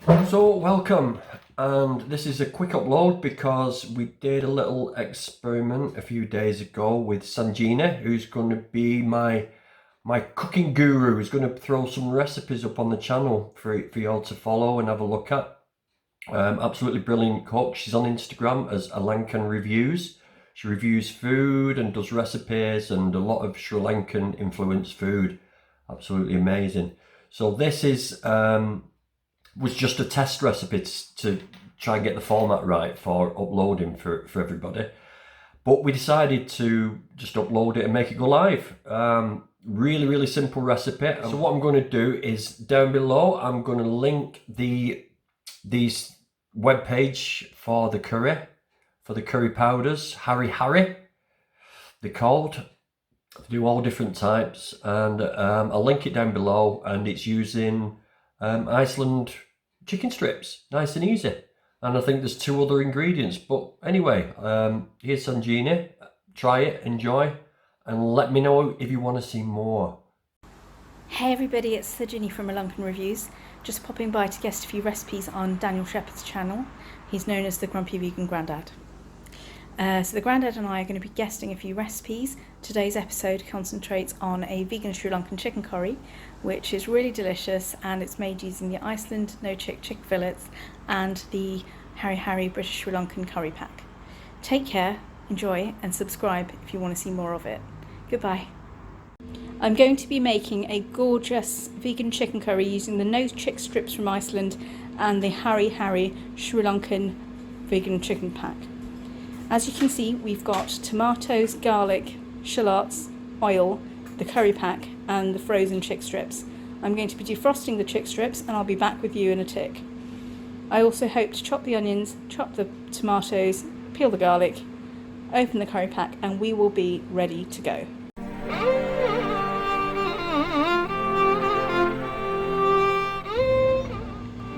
So welcome, and this is a quick upload because we did a little experiment a few days ago with Sanjini, who's going to be my cooking guru. Who's going to throw some recipes up on the channel for you all to follow and have a look at. Absolutely brilliant cook. She's on Instagram as Lankan Reviews. She reviews food and does recipes and a lot of Sri Lankan influenced food. Absolutely amazing. So this is was just a test recipe to try and get the format right for uploading for everybody. But we decided to just upload it and make it go live. Really simple recipe. So what I'm going to do is down below, I'm going to link these web page for the curry powders, Harry, they're called. They do all different types, and I'll link it down below, and it's using Iceland chicken strips, nice and easy. And I think there's 2 other ingredients, but anyway, here's Sanjini. Try it, enjoy, and let me know if you want to see more. Hey everybody, it's Sanjini from Sri Lankan Reviews. Just popping by to guest a few recipes on Daniel Shepherd's channel. He's known as the Grumpy Vegan Grandad. So the Grandad and I are going to be guesting a few recipes. Today's episode concentrates on a vegan Sri Lankan chicken curry, which is really delicious, and it's made using the Iceland no-chick chicken fillets and the Harry British Sri Lankan curry pack. Take care, enjoy, and subscribe if you want to see more of it. Goodbye. I'm going to be making a gorgeous vegan chicken curry using the no-chick strips from Iceland and the Harry Sri Lankan vegan chicken pack. As you can see, we've got tomatoes, garlic, shallots, oil, the curry pack, and the frozen chick strips. I'm going to be defrosting the chick strips, and I'll be back with you in a tick. I also hope to chop the onions, chop the tomatoes, peel the garlic, open the curry pack, and we will be ready to go.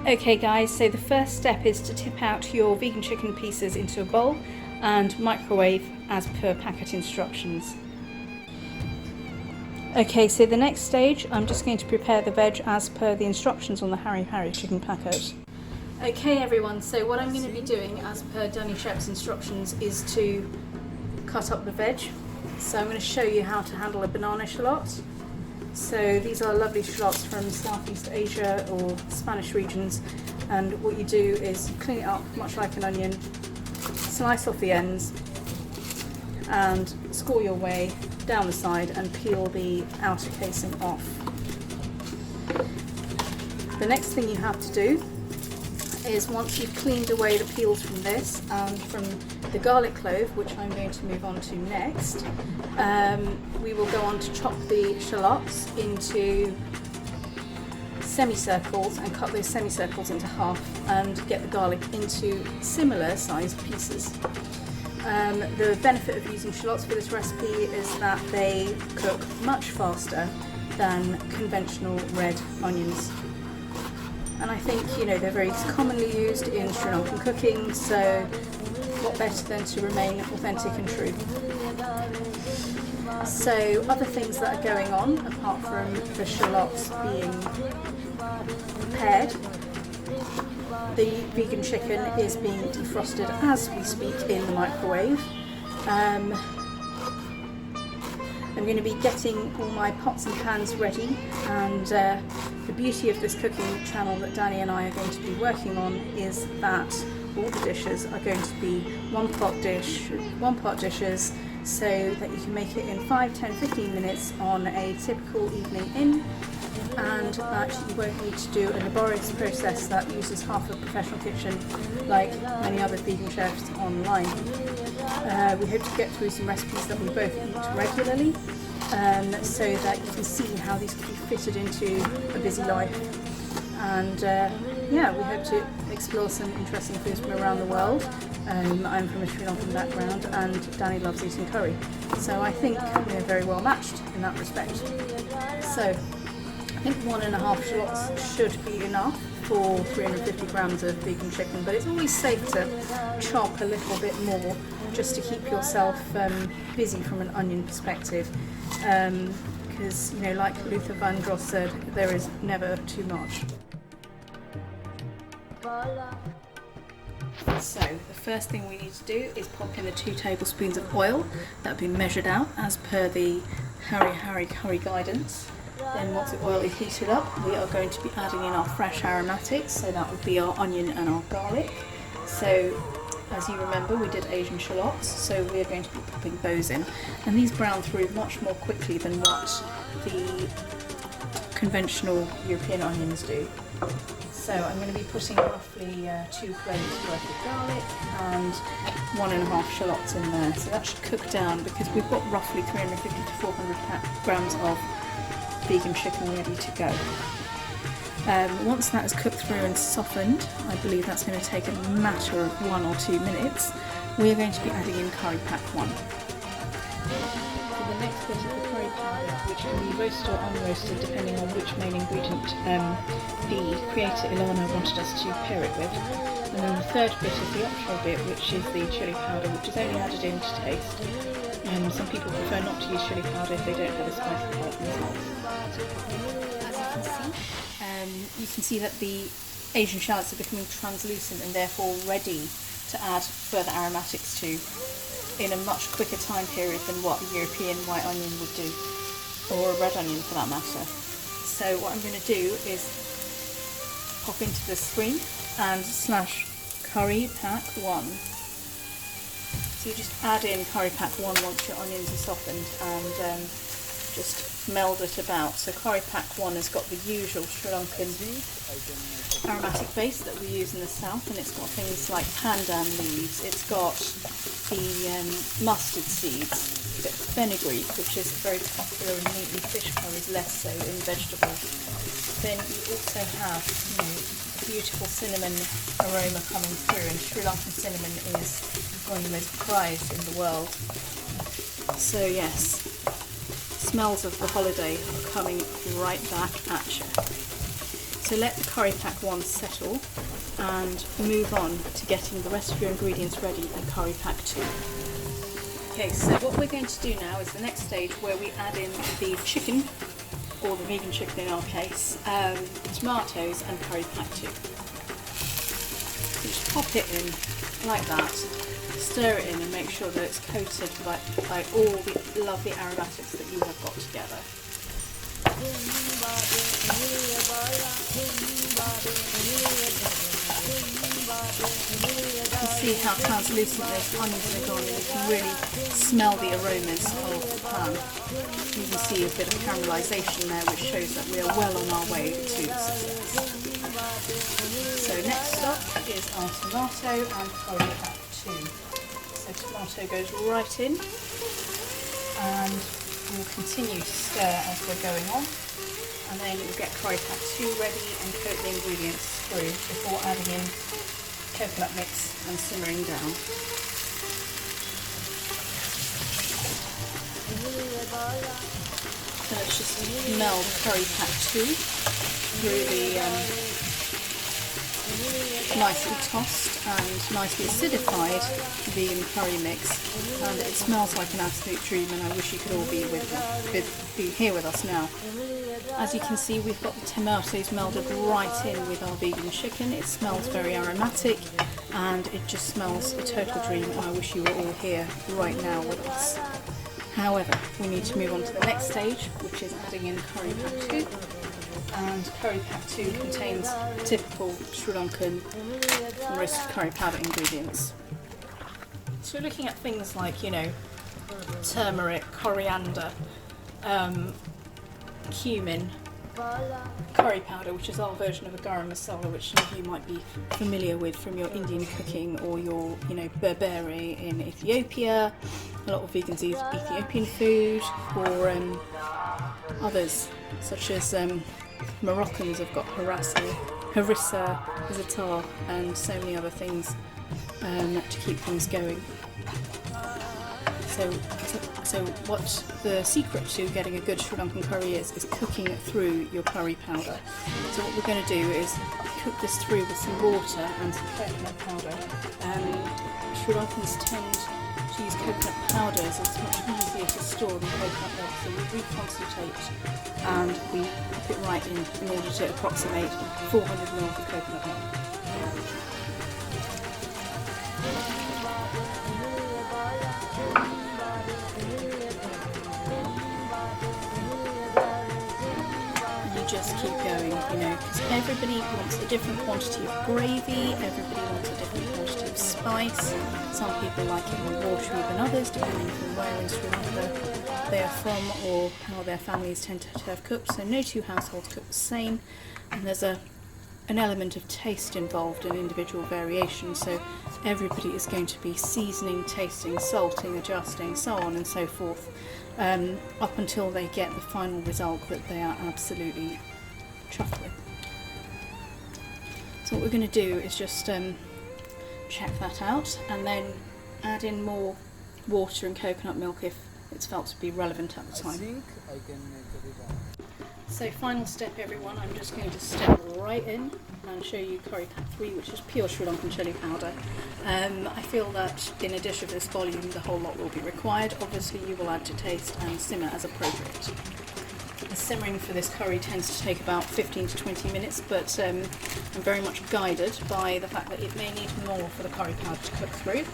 Okay guys, so the first step is to tip out your vegan chicken pieces into a bowl and microwave as per packet instructions. Okay, so the next stage, I'm just going to prepare the veg as per the instructions on the Harry chicken packet. Okay everyone, so what I'm going to be doing as per Danny Shep's instructions is to cut up the veg. So I'm going to show you how to handle a banana shallot. So these are lovely shallots from Southeast Asia or Spanish regions, and what you do is you clean it up much like an onion, slice off the ends and score your way down the side and peel the outer casing off. The next thing you have to do is, once you've cleaned away the peels from this and from the garlic clove, which I'm going to move on to next, we will go on to chop the shallots into semicircles and cut those semicircles into half and get the garlic into similar sized pieces. The benefit of using shallots for this recipe is that they cook much faster than conventional red onions. And I think, they're very commonly used in Sri Lankan cooking, so what better than to remain authentic and true. So other things that are going on, apart from the shallots being prepared, the vegan chicken is being defrosted as we speak in the microwave. I'm going to be getting all my pots and pans ready, and the beauty of this cooking channel that Danny and I are going to be working on is that all the dishes are going to be one pot dishes, so that you can make it in 5, 10, 15 minutes on a typical evening in, and that you won't need to do a laborious process that uses half a professional kitchen like many other vegan chefs online. We hope to get through some recipes that we both eat regularly, so that you can see how these can be fitted into a busy life. And we hope to explore some interesting foods from around the world. I'm from a Sri Lankan background, and Danny loves eating curry, so I think we're very well matched in that respect. So I think 1.5 shallots should be enough for 350 grams of vegan chicken, but it's always safe to chop a little bit more just to keep yourself busy from an onion perspective, because like Luther Vandross said, there is never too much. So the first thing we need to do is pop in the 2 tablespoons of oil that have been measured out as per the Hari curry guidance. Then once the oil is heated up, we are going to be adding in our fresh aromatics, so that would be our onion and our garlic. So as you remember, we did Asian shallots, so we are going to be popping those in. And these brown through much more quickly than what the conventional European onions do. So I'm going to be putting roughly 2 cloves worth of garlic and 1.5 shallots in there. So that should cook down because we've got roughly 350 to 400 grams of vegan chicken ready to go. Once that is cooked through and softened, I believe that's going to take a matter of 1 or 2 minutes, we are going to be adding in curry pack 1. For the next bit of the curry powder, which can be roasted or unroasted depending on which main ingredient the creator Ilana wanted us to pair it with. And then the third bit is the optional bit, which is the chili powder, which is only added in to taste. Some people prefer not to use chili powder if they don't have a spicy palate themselves. As you can see that the Asian shallots are becoming translucent and therefore ready to add further aromatics to in a much quicker time period than what a European white onion would do, or a red onion for that matter. So what I'm going to do is pop into the screen and slash curry pack 1. So you just add in curry pack 1 once your onions are softened and just meld it about. So curry pack 1 has got the usual Sri Lankan aromatic base that we use in the south, and it's got things like pandan leaves, it's got the mustard seeds, it's got fenugreek, which is very popular in meaty fish curries, less so in vegetables. Then you also have, beautiful cinnamon aroma coming through, and Sri Lankan cinnamon is one of the most prized in the world. So yes, smells of the holiday are coming right back at you. So let the curry pack 1 settle and move on to getting the rest of your ingredients ready in curry pack 2. Okay, so what we're going to do now is the next stage where we add in the chicken, or the vegan chicken in our case, tomatoes and curry pack 2. So just pop it in like that, stir it in and make sure that it's coated by all the lovely aromatics that you have got together. You can see how translucent those onions are gone, and you can really smell the aromas of the pan. You can see a bit of caramelisation there, which shows that we are well on our way to success. So next up is our tomato and curry pack 2. So tomato goes right in, and we'll continue to stir as we're going on, and then we'll get curry pack 2 ready and coat the ingredients through before adding in coconut mix and simmering down. So let's just meld curry pack 2 through the nicely tossed and nicely acidified vegan curry mix, and it smells like an absolute dream, and I wish you could all be here with us now. As you can see, we've got the tomatoes melded right in with our vegan chicken. It smells very aromatic and it just smells a total dream, and I wish you were all here right now with us. However, we need to move on to the next stage, which is adding in curry pack 2. And curry pack 2 contains typical Sri Lankan roasted curry powder ingredients. So we're looking at things like, turmeric, coriander, cumin, curry powder, which is our version of a garam masala, which some of you might be familiar with from your Indian cooking or your, berbere in Ethiopia. A lot of vegans use Ethiopian food, or others such as Moroccans have got harissa, za'atar, and so many other things to keep things going. So what the secret to getting a good Sri Lankan curry is cooking it through your curry powder. So what we're going to do is cook this through with some water and some coconut powder. Sri Lankans tend to use coconut powder as it's much easier to store than coconut milk, so we reconcentrate and we put it right in order to approximate 400 ml of coconut milk. just keep going, you know, because everybody wants a different quantity of gravy, everybody wants a different quantity of spice. Some people like it more watery than others, depending on where in Sri Lanka they are from or how their families tend to have cooked. So no two households cook the same, and there's an element of taste involved in individual variation. So everybody is going to be seasoning, tasting, salting, adjusting, so on and so forth, up until they get the final result that they are absolutely chuffed with. So what we're going to do is just check that out and then add in more water and coconut milk if it's felt to be relevant at the time. I think I can make it up. So final step everyone, I'm just going to step right in and show you curry pack 3, which is pure Sri Lankan chilli powder. I feel that in a dish of this volume the whole lot will be required. Obviously you will add to taste and simmer as appropriate. The simmering for this curry tends to take about 15 to 20 minutes, but I'm very much guided by the fact that it may need more for the curry powder to cook through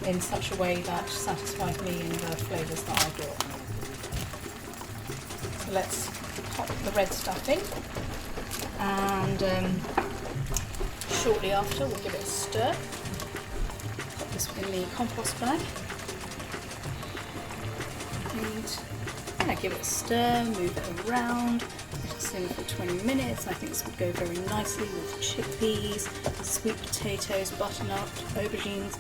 in such a way that satisfies me in the flavours that I brought. So let's pop the red stuff in, and shortly after we'll give it a stir. Put this in the compost bag and give it a stir, move it around, let it simmer for 20 minutes. I think this would go very nicely with chickpeas, sweet potatoes, butternut, aubergines.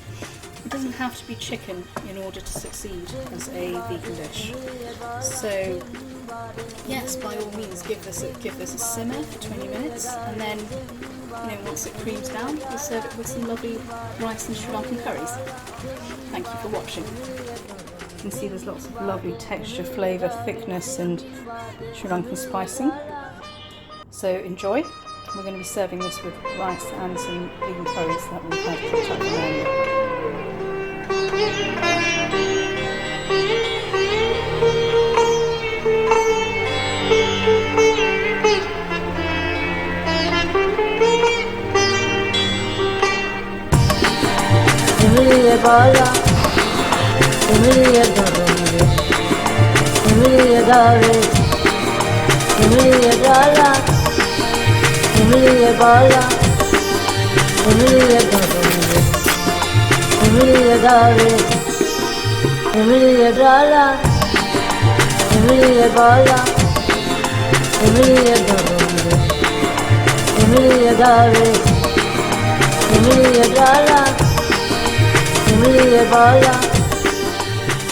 It doesn't have to be chicken in order to succeed as a vegan dish. So yes, by all means give this a simmer for 20 minutes, and then, you know, once it creams down, we'll serve it with some lovely rice and Sri Lankan curries. Thank you for watching. You can see there's lots of lovely texture, flavour, thickness and Sri Lankan spicing. So enjoy. We're going to be serving this with rice and some vegan curries that we've had cooked up from earlier. Emilia Bala, Emilia Dorombe, Emilia Dave, Emilia Dala, Emilia Bala, Emilia Dorombe, Emilia Dave, Emilia Dala, Emilia Bala, Emilia Dorombe, Emilia Dave, Emilia Dala, Emilia Bala,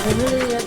Emilia